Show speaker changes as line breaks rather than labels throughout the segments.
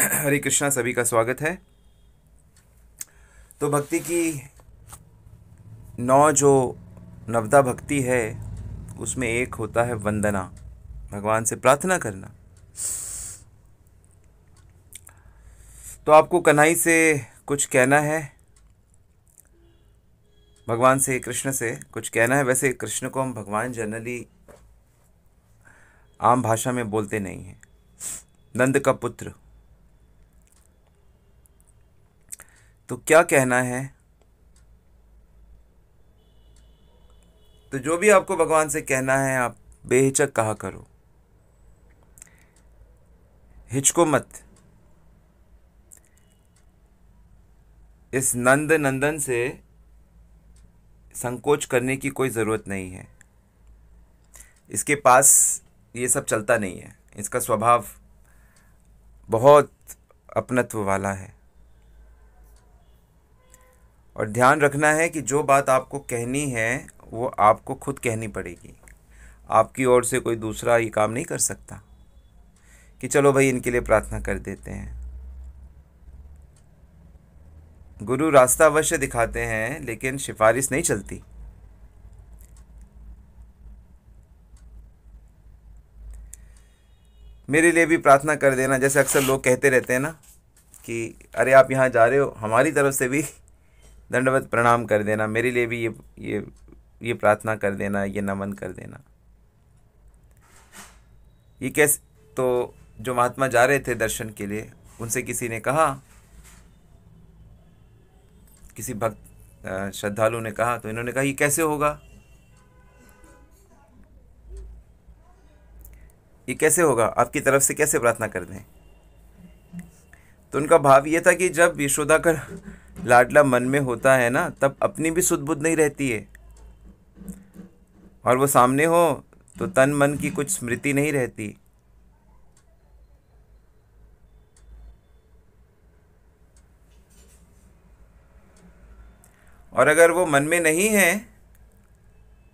हरे कृष्णा, सभी का स्वागत है। तो भक्ति की जो नवदा भक्ति है उसमें एक होता है वंदना, भगवान से प्रार्थना करना। तो आपको कन्हई से कुछ कहना है, भगवान से, कृष्ण से कुछ कहना है। वैसे कृष्ण को हम भगवान जनरली आम भाषा में बोलते नहीं हैं। नंद का पुत्र, तो क्या कहना है? तो जो भी आपको भगवान से कहना है आप बेहिचक कहा करो, हिचको मत। इस नंद नंदन से संकोच करने की कोई ज़रूरत नहीं है। इसके पास ये सब चलता नहीं है। इसका स्वभाव बहुत अपनत्व वाला है। और ध्यान रखना है कि जो बात आपको कहनी है वो आपको खुद कहनी पड़ेगी। आपकी ओर से कोई दूसरा ये काम नहीं कर सकता कि चलो भाई इनके लिए प्रार्थना कर देते हैं। गुरु रास्ता अवश्य दिखाते हैं लेकिन सिफारिश नहीं चलती। मेरे लिए भी प्रार्थना कर देना। जैसे अक्सर लोग कहते रहते हैं ना कि अरे आप यहाँ जा रहे हो, हमारी तरफ से भी दंडवत प्रणाम कर देना, मेरे लिए भी ये प्रार्थना कर देना, ये नमन कर देना। ये कैसे? तो जो महात्मा जा रहे थे दर्शन के लिए, उनसे किसी ने कहा, किसी भक्त श्रद्धालु ने कहा, तो इन्होंने कहा ये कैसे होगा, ये कैसे होगा, आपकी तरफ से कैसे प्रार्थना कर दें? तो उनका भाव ये था कि जब यशोदा का लाडला मन में होता है ना, तब अपनी भी सुध बुध नहीं रहती है, और वो सामने हो तो तन मन की कुछ स्मृति नहीं रहती। और अगर वो मन में नहीं है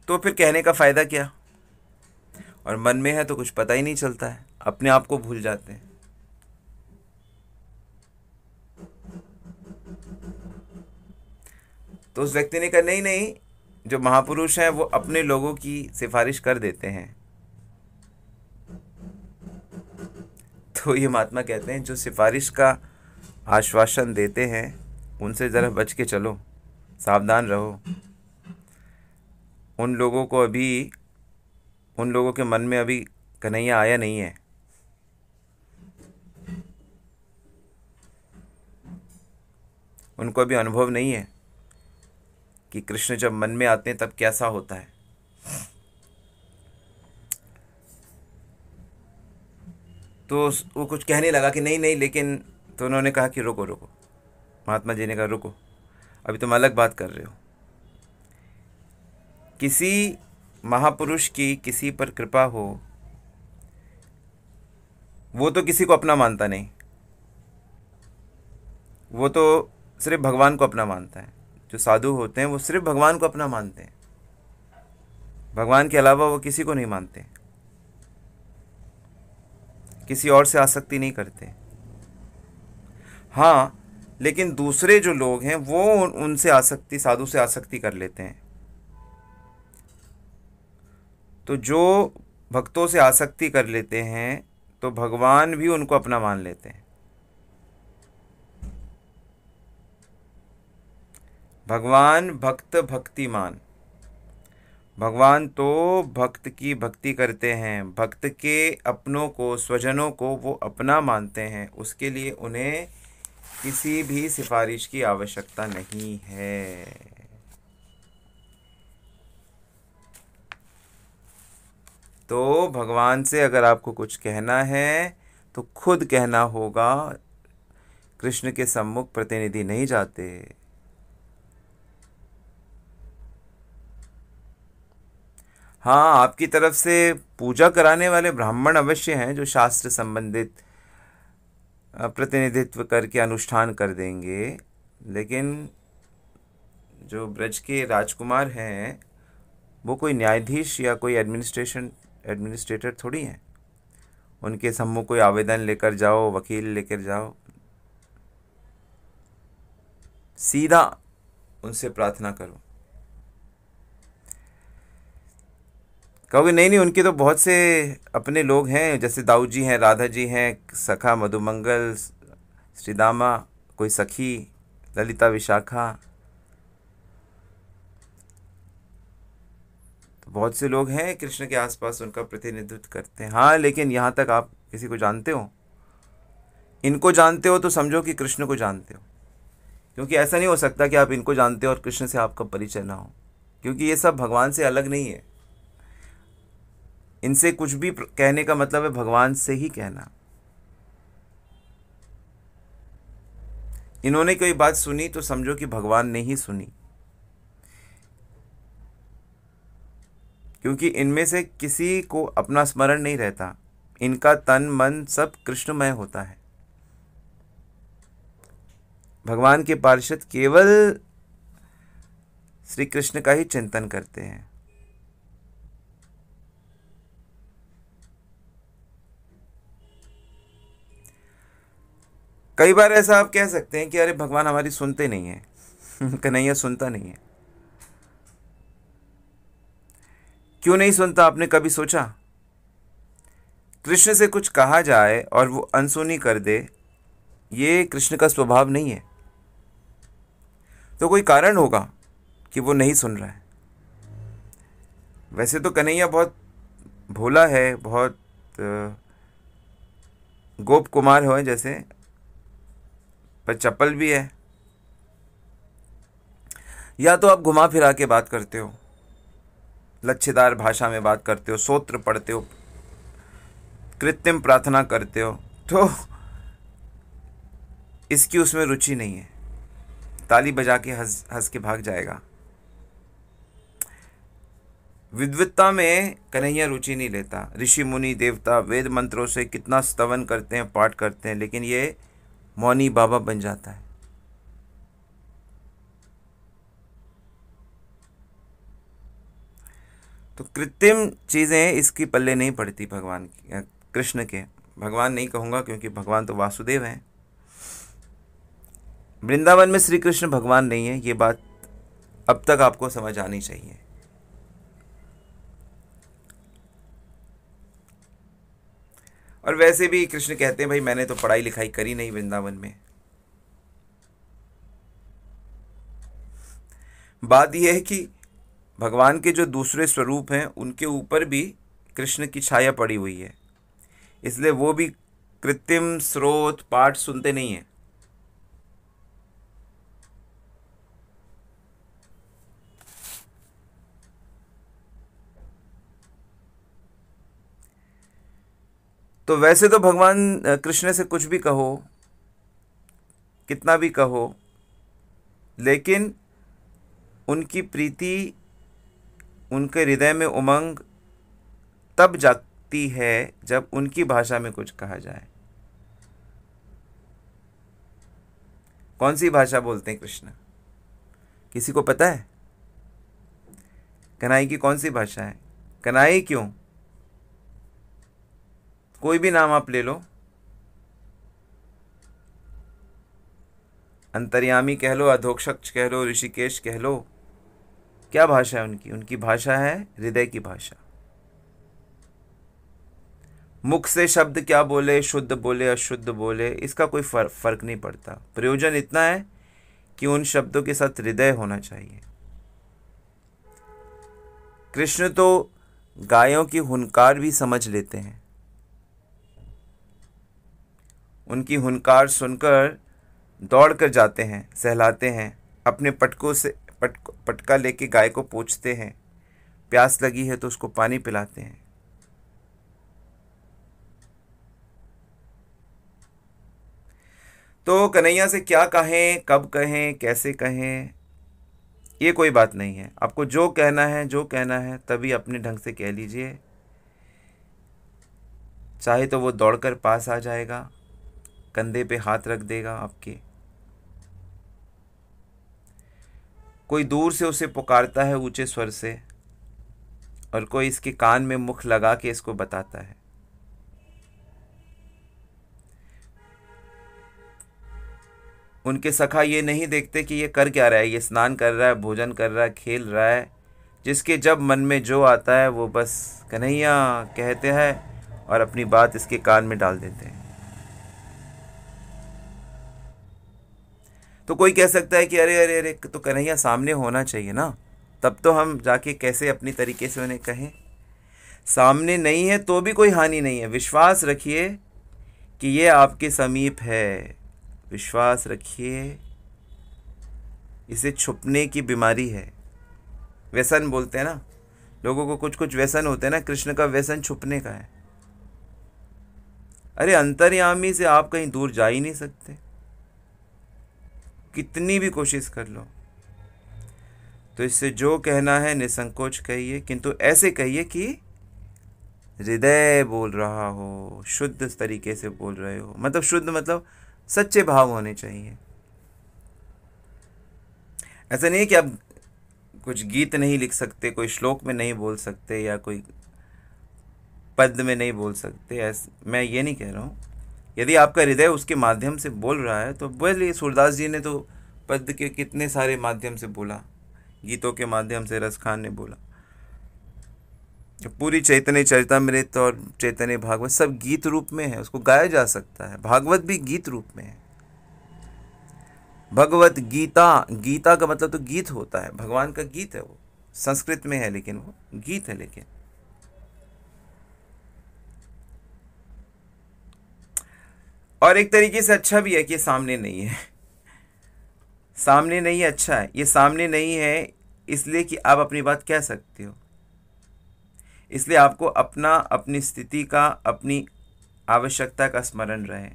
तो फिर कहने का फायदा क्या? और मन में है तो कुछ पता ही नहीं चलता है, अपने आप को भूल जाते हैं। तो उस व्यक्ति ने कहा नहीं नहीं, जो महापुरुष हैं वो अपने लोगों की सिफारिश कर देते हैं। तो ये महात्मा कहते हैं जो सिफारिश का आश्वासन देते हैं उनसे ज़रा बच के चलो, सावधान रहो। उन लोगों के मन में अभी कन्हैया आया नहीं है। उनको अभी अनुभव नहीं है कि कृष्ण जब मन में आते हैं तब कैसा होता है। तो वो कुछ कहने लगा कि नहीं नहीं, लेकिन तो उन्होंने कहा कि रुको रुको। महात्मा जी ने कहा रुको, अभी तुम अलग बात कर रहे हो। किसी महापुरुष की किसी पर कृपा हो, वो तो किसी को अपना मानता नहीं, वो तो सिर्फ भगवान को अपना मानता है। जो साधु होते हैं वो सिर्फ भगवान को अपना मानते हैं, भगवान के अलावा वो किसी को नहीं मानते, किसी और से आसक्ति नहीं करते। हाँ, लेकिन दूसरे जो लोग हैं वो उनसे आसक्ति, साधु से आसक्ति कर लेते हैं। तो जो भक्तों से आसक्ति कर लेते हैं तो भगवान भी उनको अपना मान लेते हैं। भगवान भक्त भक्तिमान, भगवान तो भक्त की भक्ति करते हैं, भक्त के अपनों को, स्वजनों को वो अपना मानते हैं। उसके लिए उन्हें किसी भी सिफारिश की आवश्यकता नहीं है। तो भगवान से अगर आपको कुछ कहना है तो खुद कहना होगा, कृष्ण के सम्मुख प्रतिनिधि नहीं जाते। हाँ, आपकी तरफ से पूजा कराने वाले ब्राह्मण अवश्य हैं जो शास्त्र संबंधित प्रतिनिधित्व करके अनुष्ठान कर देंगे, लेकिन जो ब्रज के राजकुमार हैं वो कोई न्यायाधीश या कोई एडमिनिस्ट्रेटर थोड़ी हैं। उनके सम्मुख कोई आवेदन लेकर जाओ, वकील लेकर जाओ, सीधा उनसे प्रार्थना करो। कहोगे नहीं नहीं, उनके तो बहुत से अपने लोग हैं, जैसे दाऊ जी हैं, राधा जी हैं, सखा मधुमंगल, श्रीदामा, कोई सखी ललिता विशाखा, तो बहुत से लोग हैं कृष्ण के आसपास, उनका प्रतिनिधित्व करते हैं। हाँ, लेकिन यहाँ तक आप किसी को जानते हो, इनको जानते हो तो समझो कि कृष्ण को जानते हो, क्योंकि ऐसा नहीं हो सकता कि आप इनको जानते हो और कृष्ण से आपका परिचय ना हो, क्योंकि ये सब भगवान से अलग नहीं है। इनसे कुछ भी कहने का मतलब है भगवान से ही कहना। इन्होंने कोई बात सुनी तो समझो कि भगवान ने ही सुनी, क्योंकि इनमें से किसी को अपना स्मरण नहीं रहता, इनका तन मन सब कृष्णमय होता है। भगवान के पार्षद केवल श्री कृष्ण का ही चिंतन करते हैं। कई बार ऐसा आप कह सकते हैं कि अरे भगवान हमारी सुनते नहीं है। कन्हैया सुनता नहीं है। क्यों नहीं सुनता, आपने कभी सोचा? कृष्ण से कुछ कहा जाए और वो अनसुनी कर दे, ये कृष्ण का स्वभाव नहीं है। तो कोई कारण होगा कि वो नहीं सुन रहा है। वैसे तो कन्हैया बहुत भोला है, बहुत गोप कुमार हो जैसे, पर चप्पल भी है। या तो आप घुमा फिरा के बात करते हो, लच्छेदार भाषा में बात करते हो, स्तोत्र पढ़ते हो, कृत्रिम प्रार्थना करते हो, तो इसकी उसमें रुचि नहीं है, ताली बजा के हंस हंस के भाग जाएगा। विद्वत्ता में कन्हैया रुचि नहीं लेता। ऋषि मुनि देवता वेद मंत्रों से कितना स्तवन करते हैं, पाठ करते हैं, लेकिन ये मौनी बाबा बन जाता है। तो कृत्रिम चीज़ें इसकी पल्ले नहीं पड़ती भगवान की, कृष्ण के। भगवान नहीं कहूँगा क्योंकि भगवान तो वासुदेव हैं। वृंदावन में श्री कृष्ण भगवान नहीं है, ये बात अब तक आपको समझ आनी चाहिए। और वैसे भी कृष्ण कहते हैं भाई मैंने तो पढ़ाई लिखाई करी नहीं वृंदावन में। बात यह है कि भगवान के जो दूसरे स्वरूप हैं उनके ऊपर भी कृष्ण की छाया पड़ी हुई है, इसलिए वो भी कृत्रिम स्रोत पाठ सुनते नहीं हैं। तो वैसे तो भगवान कृष्ण से कुछ भी कहो, कितना भी कहो, लेकिन उनकी प्रीति, उनके हृदय में उमंग तब जागती है जब उनकी भाषा में कुछ कहा जाए। कौन सी भाषा बोलते हैं कृष्ण? किसी को पता है? कन्हई की कौन सी भाषा है? कन्हई क्यों? कोई भी नाम आप ले लो, अंतर्यामी कह लो, अधोक्षक कह लो, ऋषिकेश कह लो, क्या भाषा है उनकी? उनकी भाषा है हृदय की भाषा। मुख से शब्द क्या बोले, शुद्ध बोले अशुद्ध बोले, इसका कोई फर्क नहीं पड़ता। प्रयोजन इतना है कि उन शब्दों के साथ हृदय होना चाहिए। कृष्ण तो गायों की हुनकार भी समझ लेते हैं। उनकी हुनकार सुनकर दौड़ कर जाते हैं, सहलाते हैं, अपने पटकों से पटका लेके गाय को पूछते हैं, प्यास लगी है तो उसको पानी पिलाते हैं। तो कन्हैया से क्या कहें, कब कहें, कैसे कहें, ये कोई बात नहीं है। आपको जो कहना है, जो कहना है तभी अपने ढंग से कह लीजिए। चाहे तो वो दौड़कर पास आ जाएगा, कंधे पे हाथ रख देगा आपके। कोई दूर से उसे पुकारता है ऊंचे स्वर से, और कोई इसके कान में मुख लगा के इसको बताता है। उनके सखा ये नहीं देखते कि ये कर क्या रहा है, ये स्नान कर रहा है, भोजन कर रहा है, खेल रहा है। जिसके जब मन में जो आता है वो बस कन्हैया कहते हैं और अपनी बात इसके कान में डाल देते हैं। तो कोई कह सकता है कि अरे अरे अरे, तो कन्हैया सामने होना चाहिए ना, तब तो हम जाके कैसे अपनी तरीके से उन्हें कहें। सामने नहीं है तो भी कोई हानि नहीं है। विश्वास रखिए कि ये आपके समीप है, विश्वास रखिए। इसे छुपने की बीमारी है, व्यसन बोलते हैं ना, लोगों को कुछ कुछ व्यसन होते हैं ना। कृष्ण का व्यसन छुपने का है। अरे अंतर्यामी से आप कहीं दूर जा ही नहीं सकते, कितनी भी कोशिश कर लो। तो इससे जो कहना है निसंकोच कहिए, किंतु ऐसे कहिए कि हृदय बोल रहा हो, शुद्ध तरीके से बोल रहे हो। मतलब शुद्ध मतलब सच्चे भाव होने चाहिए। ऐसा नहीं है कि आप कुछ गीत नहीं लिख सकते, कोई श्लोक में नहीं बोल सकते, या कोई पद में नहीं बोल सकते। मैं ये नहीं कह रहा हूँ। यदि आपका हृदय उसके माध्यम से बोल रहा है तो बोलिए। सूरदास जी ने तो पद के कितने सारे माध्यम से बोला, गीतों के माध्यम से रस खान ने बोला। पूरी चैतन्य चरितमृत और चैतन्य भागवत सब गीत रूप में है, उसको गाया जा सकता है। भागवत भी गीत रूप में है। भगवत गीता, गीता का मतलब तो गीत होता है, भगवान का गीत है। वो संस्कृत में है लेकिन वो गीत है। लेकिन और एक तरीके से अच्छा भी है कि ये सामने नहीं है। सामने नहीं है, अच्छा है। ये सामने नहीं है इसलिए कि आप अपनी बात कह सकते हो, इसलिए आपको अपना, अपनी स्थिति का, अपनी आवश्यकता का स्मरण रहे,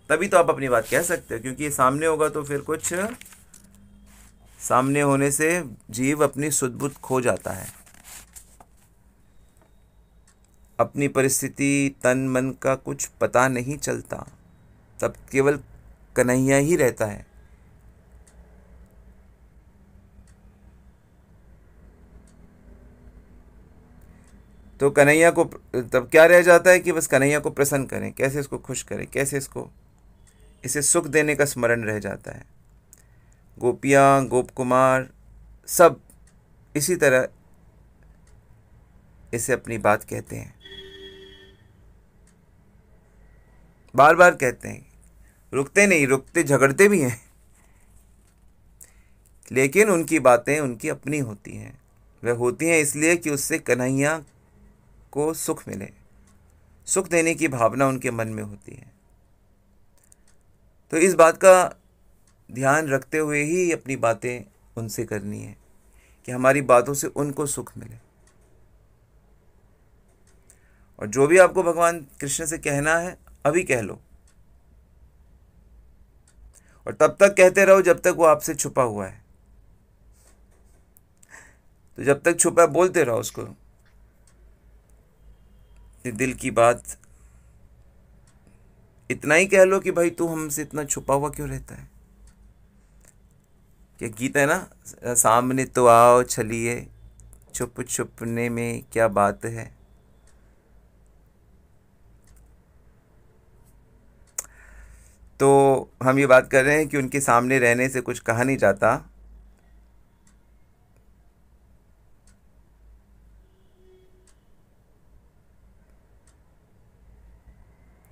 तभी तो आप अपनी बात कह सकते हो। क्योंकि ये सामने होगा तो फिर कुछ सामने होने से जीव अपनी सुध बुध खो जाता है, अपनी परिस्थिति तन मन का कुछ पता नहीं चलता, तब केवल कन्हैया ही रहता है। तो कन्हैया को तब क्या रह जाता है कि बस कन्हैया को प्रसन्न करें, कैसे इसको खुश करें, कैसे इसे सुख देने का स्मरण रह जाता है। गोपियाँ, गोप कुमार सब इसी तरह इसे अपनी बात कहते हैं, बार बार कहते हैं, रुकते नहीं, रुकते झगड़ते भी हैं, लेकिन उनकी बातें उनकी अपनी होती हैं। वह होती हैं इसलिए कि उससे कन्हैया को सुख मिले, सुख देने की भावना उनके मन में होती है। तो इस बात का ध्यान रखते हुए ही अपनी बातें उनसे करनी है कि हमारी बातों से उनको सुख मिले। और जो भी आपको भगवान कृष्ण से कहना है अभी कह लो, और तब तक कहते रहो जब तक वो आपसे छुपा हुआ है। तो जब तक छुपा है बोलते रहो उसको, दिल की बात। इतना ही कह लो कि भाई तू हमसे इतना छुपा हुआ क्यों रहता है। क्या गीत है ना, सामने तो आओ चलिए, छुप छुपने में क्या बात है। तो हम ये बात कर रहे हैं कि उनके सामने रहने से कुछ कहा नहीं जाता।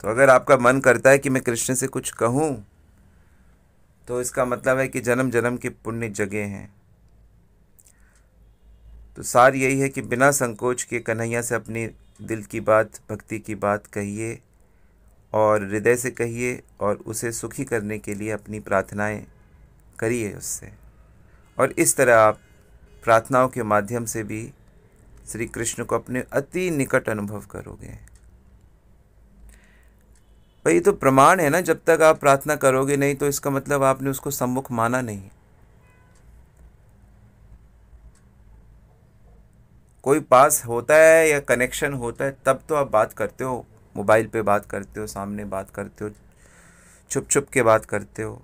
तो अगर आपका मन करता है कि मैं कृष्ण से कुछ कहूँ, तो इसका मतलब है कि जन्म जन्म के पुण्य जगे हैं। तो सार यही है कि बिना संकोच के कन्हैया से अपनी दिल की बात, भक्ति की बात कहिए, और हृदय से कहिए, और उसे सुखी करने के लिए अपनी प्रार्थनाएं करिए उससे। और इस तरह आप प्रार्थनाओं के माध्यम से भी श्री कृष्ण को अपने अति निकट अनुभव करोगे। भाई तो प्रमाण है ना, जब तक आप प्रार्थना करोगे नहीं तो इसका मतलब आपने उसको सम्मुख माना नहीं। कोई पास होता है या कनेक्शन होता है तब तो आप बात करते हो, मोबाइल पे बात करते हो, सामने बात करते हो, छुप छुप के बात करते हो।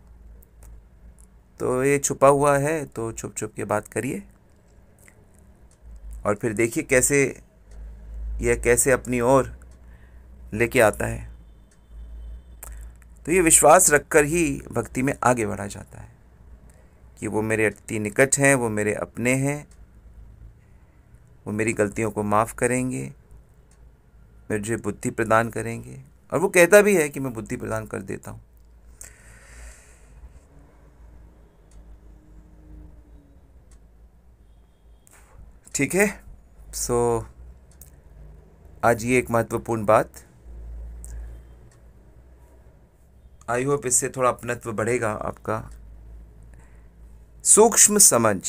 तो ये छुपा हुआ है तो छुप छुप के बात करिए, और फिर देखिए कैसे अपनी ओर लेके आता है। तो ये विश्वास रखकर ही भक्ति में आगे बढ़ा जाता है कि वो मेरे अति निकट हैं, वो मेरे अपने हैं, वो मेरी गलतियों को माफ़ करेंगे, मुझे बुद्धि प्रदान करेंगे। और वो कहता भी है कि मैं बुद्धि प्रदान कर देता हूँ। ठीक है। आज ये एक महत्वपूर्ण बात, आई होप इससे थोड़ा अपनत्व बढ़ेगा आपका। सूक्ष्म समझ,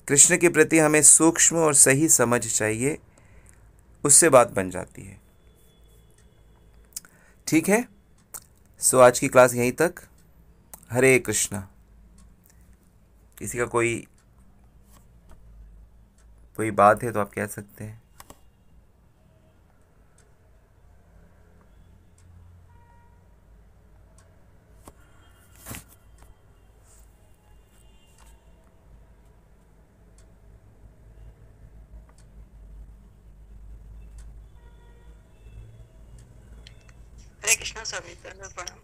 कृष्ण के प्रति हमें सूक्ष्म और सही समझ चाहिए, उससे बात बन जाती है। ठीक है। आज की क्लास यहीं तक। हरे कृष्णा। किसी का कोई बात है तो आप कह सकते हैं।
हरे कृष्णा स्वामी, दंडवत प्रणाम।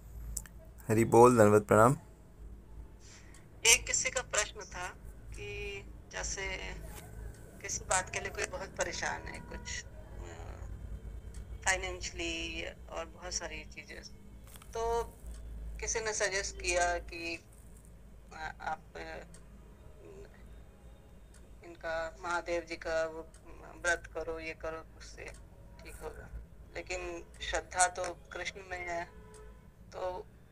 हरि बोल, दंडवत प्रणाम।
एक किसी का प्रश्न था कि जैसे किसी बात के लिए कोई बहुत परेशान है, कुछ फाइनेंशियली और बहुत सारी चीजें, तो किसी ने सजेस्ट किया कि आप इनका महादेव जी का वो व्रत करो, ये करो, उससे ठीक होगा। लेकिन श्रद्धा तो कृष्ण में है, तो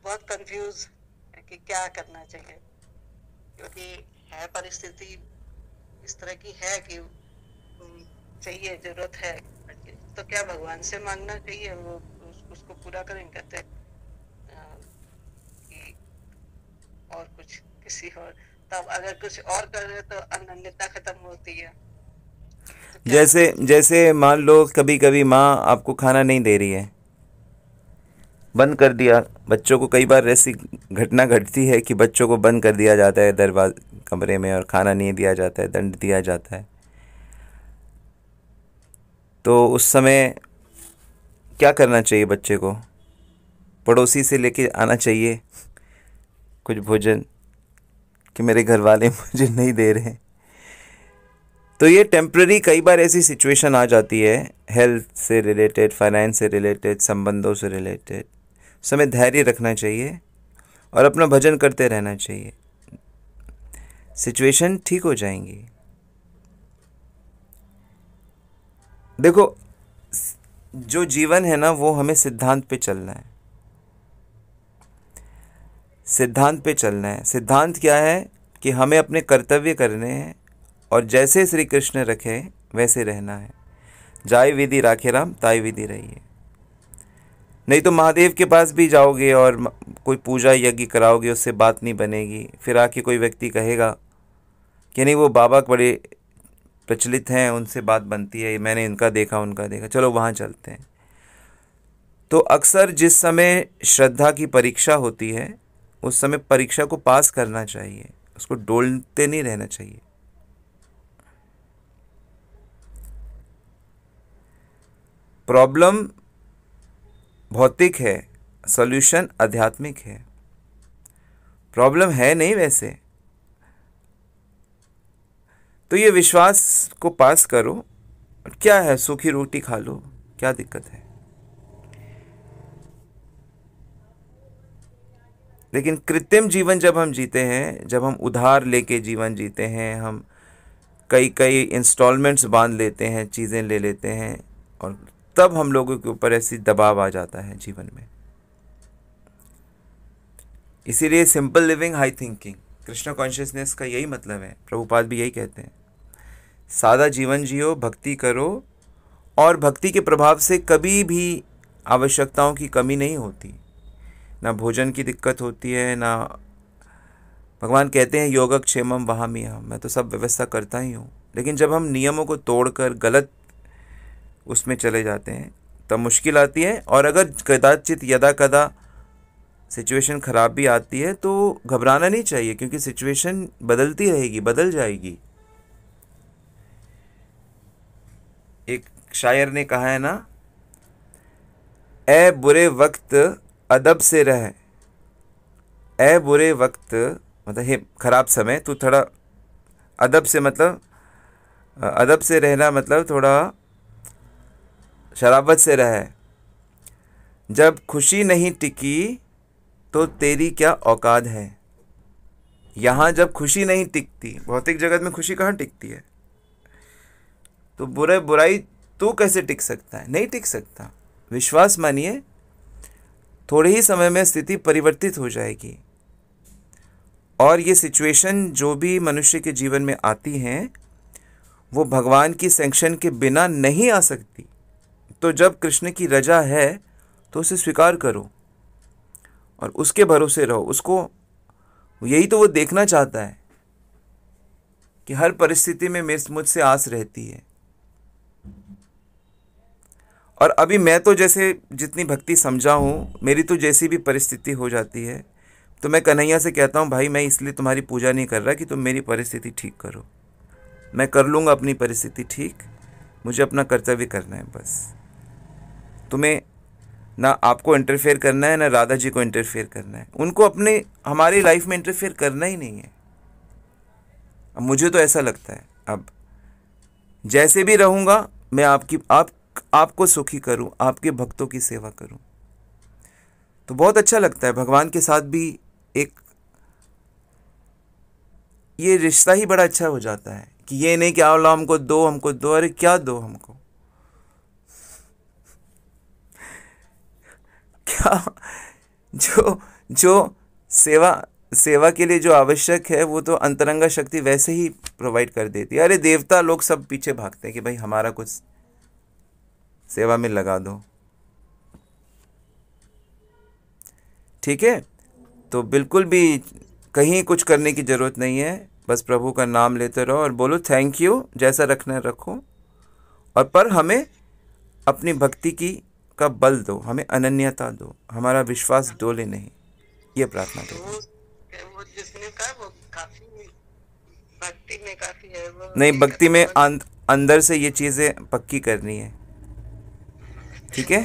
बहुत कंफ्यूज है कि क्या करना चाहिए, क्योंकि है परिस्थिति इस तरह की है कि चाहिए, जरूरत है। तो क्या भगवान से मांगना चाहिए, वो उसको पूरा करें, कहते कि और कुछ किसी और, तब अगर कुछ और कर रहे तो अनन्यता खत्म होती है। तो
जैसे मान लो कभी कभी माँ आपको खाना नहीं दे रही है, बंद कर दिया। बच्चों को कई बार ऐसी घटना घटती है कि बच्चों को बंद कर दिया जाता है दरवाजे कमरे में और खाना नहीं दिया जाता है, दंड दिया जाता है। तो उस समय क्या करना चाहिए? बच्चे को पड़ोसी से लेके आना चाहिए कुछ भोजन कि मेरे घर वाले मुझे नहीं दे रहे। तो ये टेम्पररी, कई बार ऐसी सिचुएशन आ जाती है, हेल्थ से रिलेटेड, फाइनेंस से रिलेटेड, संबंधों से रिलेटेड। समय धैर्य रखना चाहिए और अपना भजन करते रहना चाहिए, सिचुएशन ठीक हो जाएंगी। देखो, जो जीवन है ना, वो हमें सिद्धांत पे चलना है। सिद्धांत पे चलना है। सिद्धांत क्या है कि हमें अपने कर्तव्य करने हैं और जैसे श्री कृष्ण रखे वैसे रहना है। जाय विधि राखे राम, ताय विधि रहिए। नहीं तो महादेव के पास भी जाओगे और कोई पूजा यज्ञ कराओगे, उससे बात नहीं बनेगी। फिर आके कोई व्यक्ति कहेगा कि नहीं, वो बाबा बड़े प्रचलित हैं, उनसे बात बनती है, मैंने इनका देखा उनका देखा, चलो वहाँ चलते हैं। तो अक्सर जिस समय श्रद्धा की परीक्षा होती है, उस समय परीक्षा को पास करना चाहिए, उसको डोलते नहीं रहना चाहिए। प्रॉब्लम भौतिक है, सॉल्यूशन आध्यात्मिक है। प्रॉब्लम है नहीं वैसे। तो ये विश्वास को पास करो। क्या है, सूखी रोटी खा लो, क्या दिक्कत है। लेकिन कृत्रिम जीवन जब हम जीते हैं, जब हम उधार लेके जीवन जीते हैं, हम कई कई इंस्टॉलमेंट्स बांध लेते हैं, चीज़ें ले लेते हैं, और तब हम लोगों के ऊपर ऐसी दबाव आ जाता है जीवन में। इसीलिए simple living, high thinking, Krishna consciousness का यही मतलब है। प्रभुपाद भी यही कहते हैं, सादा जीवन जियो, भक्ति करो, और भक्ति के प्रभाव से कभी भी आवश्यकताओं की कमी नहीं होती। ना भोजन की दिक्कत होती है, ना, भगवान कहते हैं योगक्षेमम वहाम्यहम्, मैं तो सब व्यवस्था करता ही हूँ। लेकिन जब हम नियमों को तोड़कर गलत उसमें चले जाते हैं तब मुश्किल आती है। और अगर कदाचित यदा कदा सिचुएशन ख़राब भी आती है तो घबराना नहीं चाहिए, क्योंकि सिचुएशन बदलती रहेगी, बदल जाएगी। एक शायर ने कहा है ना, ए बुरे वक्त अदब से रह, ए बुरे वक्त, मतलब हे खराब समय, तू थोड़ा अदब से, मतलब अदब से रहना मतलब थोड़ा शराबत से रहे। जब खुशी नहीं टिकी तो तेरी क्या औकात है। यहाँ जब खुशी नहीं टिकती, भौतिक जगत में खुशी कहाँ टिकती है, तो बुराई तू कैसे टिक सकता है, नहीं टिक सकता। विश्वास मानिए, थोड़े ही समय में स्थिति परिवर्तित हो जाएगी। और ये सिचुएशन जो भी मनुष्य के जीवन में आती हैं, वो भगवान की सैंक्शन के बिना नहीं आ सकती। तो जब कृष्ण की रजा है तो उसे स्वीकार करो और उसके भरोसे रहो। उसको यही तो वो देखना चाहता है कि हर परिस्थिति में मुझसे आस रहती है। और अभी मैं तो जैसे जितनी भक्ति समझा हूँ, मेरी तो जैसी भी परिस्थिति हो जाती है तो मैं कन्हैया से कहता हूँ, भाई मैं इसलिए तुम्हारी पूजा नहीं कर रहा कि तुम मेरी परिस्थिति ठीक करो, मैं कर लूँगा अपनी परिस्थिति ठीक, मुझे अपना कर्तव्य करना है बस। तुम्हें ना आपको इंटरफेयर करना है, ना राधा जी को इंटरफेयर करना है, उनको अपने हमारी लाइफ में इंटरफेयर करना ही नहीं है। अब मुझे तो ऐसा लगता है, अब जैसे भी रहूँगा मैं आपको सुखी करूँ, आपके भक्तों की सेवा करूँ, तो बहुत अच्छा लगता है। भगवान के साथ भी एक ये रिश्ता ही बड़ा अच्छा हो जाता है कि ये नहीं कि आओ लो हमको दो, अरे क्या दो हमको, क्या जो सेवा के लिए जो आवश्यक है वो तो अंतरंगा शक्ति वैसे ही प्रोवाइड कर देती है। अरे देवता लोग सब पीछे भागते हैं कि भाई हमारा कुछ सेवा में लगा दो, ठीक है। तो बिल्कुल भी कहीं कुछ करने की ज़रूरत नहीं है, बस प्रभु का नाम लेते रहो और बोलो थैंक यू, जैसा रखना है रखो, और पर हमें अपनी भक्ति का बल दो, हमें अनन्यता दो, हमारा विश्वास डोले नहीं, ये प्रार्थना करो।
वो जिसने कहा वो काफी भक्ति में काफी है वो,
नहीं, भक्ति में अंदर से ये चीज़ें पक्की करनी है, ठीक है,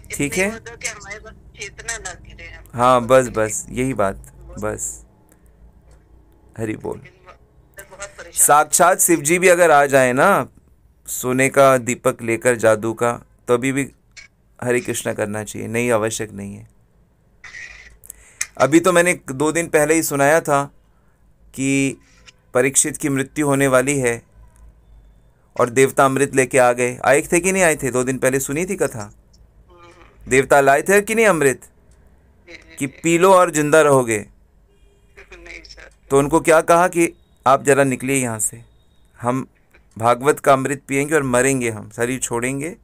ठीक है।
कि हमारे बस चेतना ना गिरे।
हाँ बस यही बात, बस हरि बोल। साक्षात शिव जी भी अगर आ जाए ना सोने का दीपक लेकर जादू का, तो अभी भी हरे कृष्णा करना चाहिए, नहीं आवश्यक नहीं है। अभी तो मैंने 2 दिन पहले ही सुनाया था कि परीक्षित की मृत्यु होने वाली है और देवता अमृत लेके आ गए। आए थे कि नहीं आए थे? 2 दिन पहले सुनी थी कथा। देवता लाए थे कि नहीं अमृत, कि पी लो और जिंदा रहोगे। तो उनको क्या कहा कि आप जरा निकलिए यहाँ से, हम भागवत का अमृत पिएंगे और मरेंगे, हम शरीर छोड़ेंगे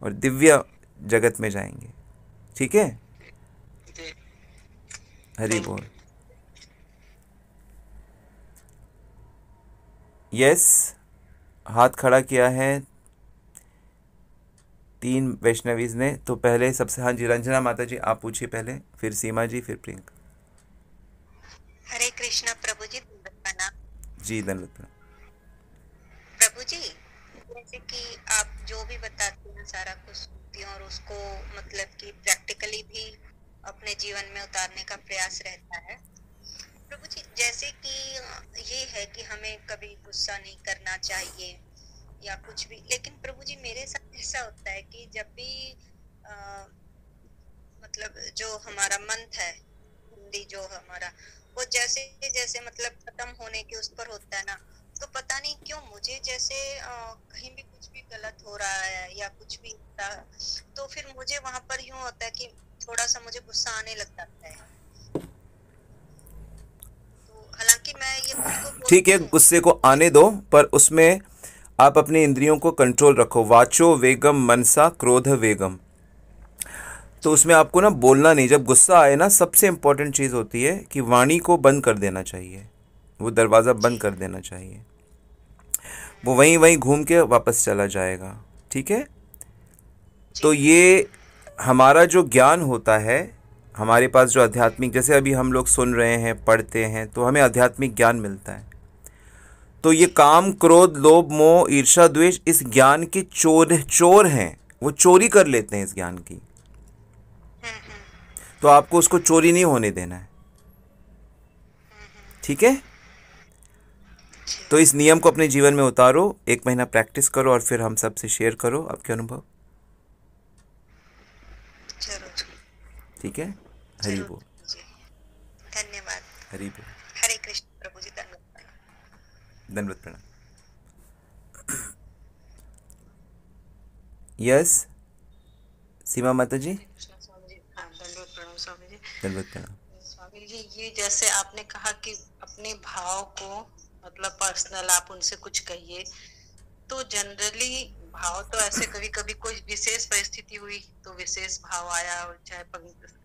और दिव्य जगत में जाएंगे, ठीक है। हरि बोल। यस, हाथ खड़ा किया है 3 वैष्णवीज ने। तो पहले सबसे, हाँ जी रंजना माता जी आप पूछिए पहले, फिर सीमा जी, फिर प्रियंका।
हरे कृष्णा प्रभु जी,
जी धन्यवाद
प्रभु जी। जैसे कि आप जो भी बताते हैं सारा कुछ सुनती हूँ और उसको मतलब कि प्रैक्टिकली भी अपने जीवन में उतारने का प्रयास रहता है प्रभु जी। जैसे कि ये है कि हमें कभी गुस्सा नहीं करना चाहिए या कुछ भी, लेकिन प्रभु जी मेरे साथ ऐसा होता है कि जब भी मतलब जो हमारा मंथ है हिंदी जो हमारा, वो जैसे जैसे मतलब खत्म होने के उस पर होता है ना, तो पता नहीं क्यों मुझे जैसे कहीं भी कुछ भी गलत हो रहा है या कुछ भी होता है, तो फिर मुझे वहां पर यूं होता है कि थोड़ा सा मुझे गुस्सा आने लग जाता है। तो हालांकि मैं ये खुद को
ठीक है, गुस्से को आने दो, पर उसमें आप अपनी इंद्रियों को कंट्रोल रखो। वाचो वेगम मनसा क्रोध वेगम, तो उसमें आपको ना बोलना नहीं। जब गुस्सा आए ना, सबसे इम्पोर्टेंट चीज़ होती है कि वाणी को बंद कर देना चाहिए, वो दरवाज़ा बंद कर देना चाहिए, वो वहीं घूम के वापस चला जाएगा, ठीक है। तो ये हमारा जो ज्ञान होता है, हमारे पास जो आध्यात्मिक, जैसे अभी हम लोग सुन रहे हैं, पढ़ते हैं, तो हमें आध्यात्मिक ज्ञान मिलता है। तो ये काम क्रोध लोभ मोह ईर्ष्या द्वेष इस ज्ञान के चोर हैं, वो चोरी कर लेते हैं इस ज्ञान की। तो आपको उसको चोरी नहीं होने देना है, ठीक है। तो इस नियम को अपने जीवन में उतारो, 1 महीना प्रैक्टिस करो और फिर हम सबसे शेयर करो आपके अनुभव,
जरूर
ठीक है। हरि
जरूर
बोल,
जी, धन्यवाद।
हरि बोल,
हरे कृष्ण प्रभु जी, धन्यवाद।
दंडवत प्रणाम। यस सीमा माता जी,
कृष्ण स्वामी जी, हाँ दंडवत प्रणाम स्वामी जी।
दंडवत प्रणाम।
स्वामी जी, ये जैसे आपने कहा कि अपने भाव को मतलब पर्सनल आप उनसे कुछ कहिए, तो जनरली भाव तो ऐसे कभी कभी कोई विशेष परिस्थिति हुई तो विशेष भाव आया, चाहे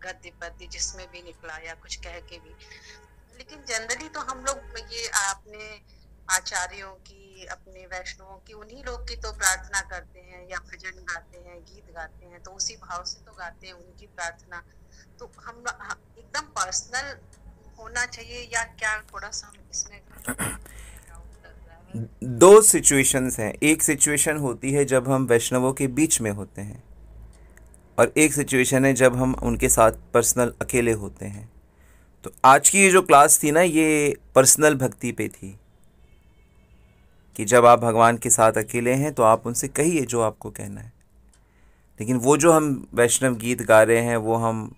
गद्य पद्य जिसमें भी निकला या कुछ कह के भी, लेकिन जनरली तो हम लोग ये आपने आचार्यों की, अपने वैष्णवों की, उन्हीं लोग की तो प्रार्थना करते हैं या भजन गाते हैं, गीत गाते हैं, तो उसी भाव से तो गाते हैं उनकी प्रार्थना। तो हम एकदम पर्सनल होना चाहिए या क्या, थोड़ा सा हम इसमें
दो सिचुएशंस हैं, एक सिचुएशन होती है जब हम वैष्णवों के बीच में होते हैं और एक सिचुएशन है जब हम उनके साथ पर्सनल अकेले होते हैं। तो आज की ये जो क्लास थी ना, ये पर्सनल भक्ति पे थी कि जब आप भगवान के साथ अकेले हैं तो आप उनसे कहिए जो आपको कहना है। लेकिन वो जो हम वैष्णव गीत गा रहे हैं, वो हम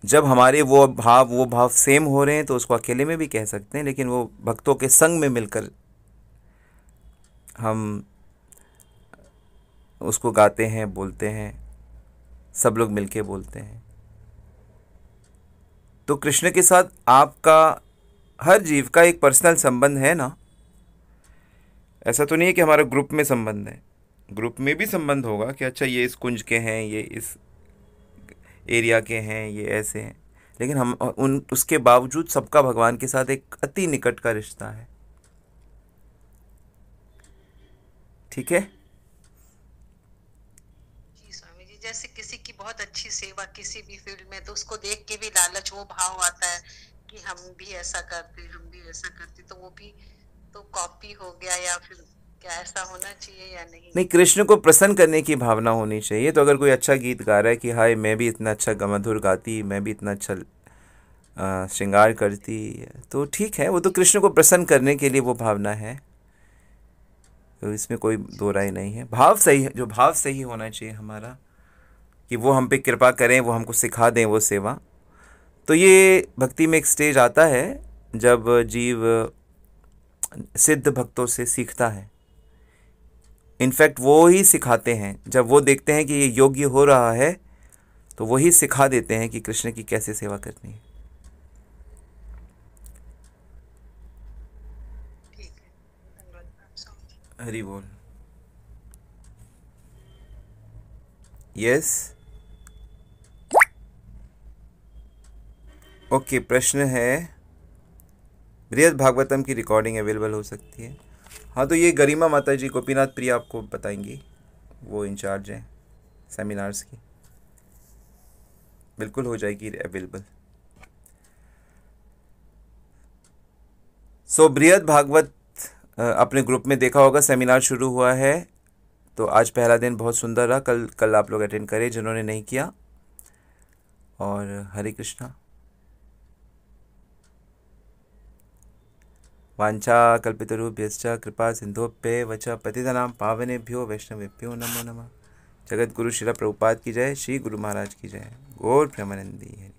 जब हमारे वो भाव सेम हो रहे हैं तो उसको अकेले में भी कह सकते हैं, लेकिन वो भक्तों के संग में मिलकर हम उसको गाते हैं, बोलते हैं, सब लोग मिलके बोलते हैं। तो कृष्ण के साथ आपका हर जीव का एक पर्सनल संबंध है ना। ऐसा तो नहीं है कि हमारा ग्रुप में संबंध है, ग्रुप में भी संबंध होगा कि अच्छा ये इस कुंज के हैं, ये इस एरिया के हैं, ये ऐसे हैं, लेकिन हम उसके बावजूद सबका भगवान के साथ एक अति निकट का रिश्ता है, ठीक है।
जी स्वामी जी, जैसे किसी की बहुत अच्छी सेवा किसी भी फील्ड में, तो उसको देख के भी लालच, वो भाव आता है कि हम भी ऐसा करते, हम भी ऐसा करते, तो वो भी तो कॉपी हो गया, या फिर क्या ऐसा होना चाहिए या नहीं?
नहीं, कृष्ण को प्रसन्न करने की भावना होनी चाहिए। तो अगर कोई अच्छा गीत गा रहा है कि हाय मैं भी इतना अच्छा मधुर गाती, मैं भी इतना अच्छा श्रृंगार करती, तो ठीक है, वो तो कृष्ण को प्रसन्न करने के लिए वो भावना है, तो इसमें कोई दो राय नहीं है। भाव सही है, जो भाव सही होना चाहिए हमारा कि वो हम पे कृपा करें, वो हमको सिखा दें वो सेवा। तो ये भक्ति में एक स्टेज आता है जब जीव सिद्ध भक्तों से सीखता है। इनफैक्ट वो ही सिखाते हैं, जब वो देखते हैं कि ये योग्य हो रहा है तो वही सिखा देते हैं कि कृष्ण की कैसे सेवा करनी है।
ठीक है, धन्यवाद स्वामी जी।
हरि बोल। यस ओके, प्रश्न है बृहद भागवतम की रिकॉर्डिंग अवेलेबल हो सकती है? हाँ, तो ये गरिमा माता जी गोपीनाथ प्रिया आपको बताएंगी, वो इंचार्ज हैं सेमिनार्स की, बिल्कुल हो जाएगी अवेलेबल। सो बृहद भागवत अपने ग्रुप में देखा होगा, सेमिनार शुरू हुआ है, तो आज पहला दिन बहुत सुंदर रहा। कल आप लोग अटेंड करें जिन्होंने नहीं किया। और हरे कृष्णा। वांछा कल्पितरुभ्यश्च कृपा सिंधुभ्य वच पतितनां पावनेभ्यो वैष्णवेभ्यो नमो नमः। जगत गुरु श्रील प्रभुपाद की जय, श्री गुरु महाराज की जय। गौर प्रेमानंदी।